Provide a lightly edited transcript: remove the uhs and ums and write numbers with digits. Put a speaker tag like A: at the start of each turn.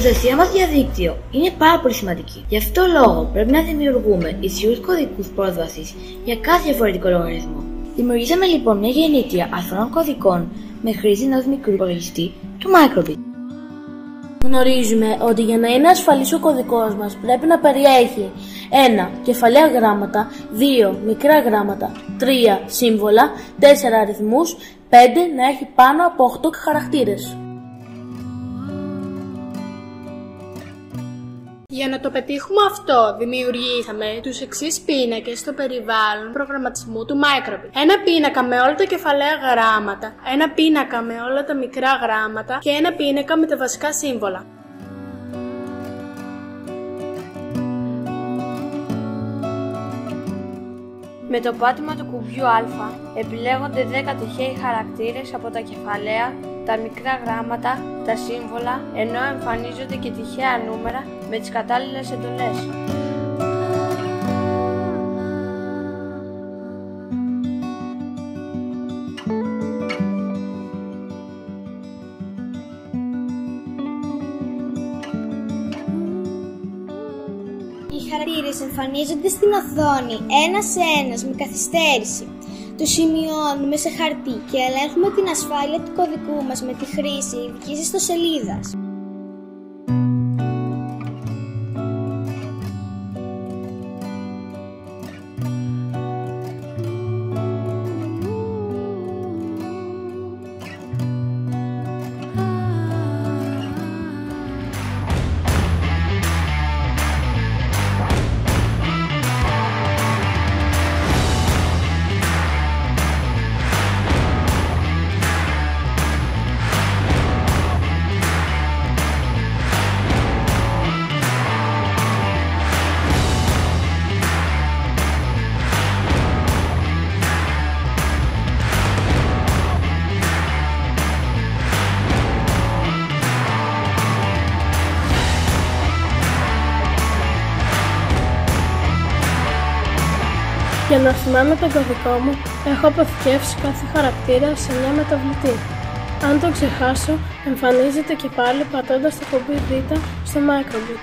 A: προστασία μας διαδίκτυο είναι πάρα πολύ σημαντική. Γι' αυτό λόγο πρέπει να δημιουργούμε ισχυρούς κωδικούς πρόσβασης για κάθε διαφορετικό λογαριασμό. Δημιουργήσαμε λοιπόν μια γεννήτρια ασφαλών κωδικών με χρήση ενός μικρού υπολογιστή του Microbit.
B: Γνωρίζουμε ότι για να είναι ασφαλής ο κωδικός μας πρέπει να περιέχει 1. Κεφαλαία γράμματα, 2. Μικρά γράμματα, 3. Σύμβολα, 4. αριθμούς, 5. Να έχει πάνω από 8 χαρακτήρες.
C: Για να το πετύχουμε αυτό, δημιουργήσαμε τους εξής πίνακες στο περιβάλλον προγραμματισμού του Microbit. Ένα πίνακα με όλα τα κεφαλαία γράμματα, ένα πίνακα με όλα τα μικρά γράμματα και ένα πίνακα με τα βασικά σύμβολα.
D: Με το πάτημα του κουμπιού Α επιλέγονται 10 τυχαίοι χαρακτήρες από τα κεφαλαία, τα μικρά γράμματα, τα σύμβολα, ενώ εμφανίζονται και τυχαία νούμερα με τις κατάλληλες εντολές.
E: Οι χαρακτήρες εμφανίζονται στην οθόνη ένας σε ένας με καθυστέρηση. Το σημειώνουμε σε χαρτί και ελέγχουμε την ασφάλεια του κωδικού μας με τη χρήση ειδικής ιστοσελίδας.
C: Για να θυμάμαι τον κωδικό μου, έχω αποθηκεύσει κάθε χαρακτήρα σε μια μεταβλητή. Αν το ξεχάσω, εμφανίζεται και πάλι πατώντας το κουμπί Β στο Microbit.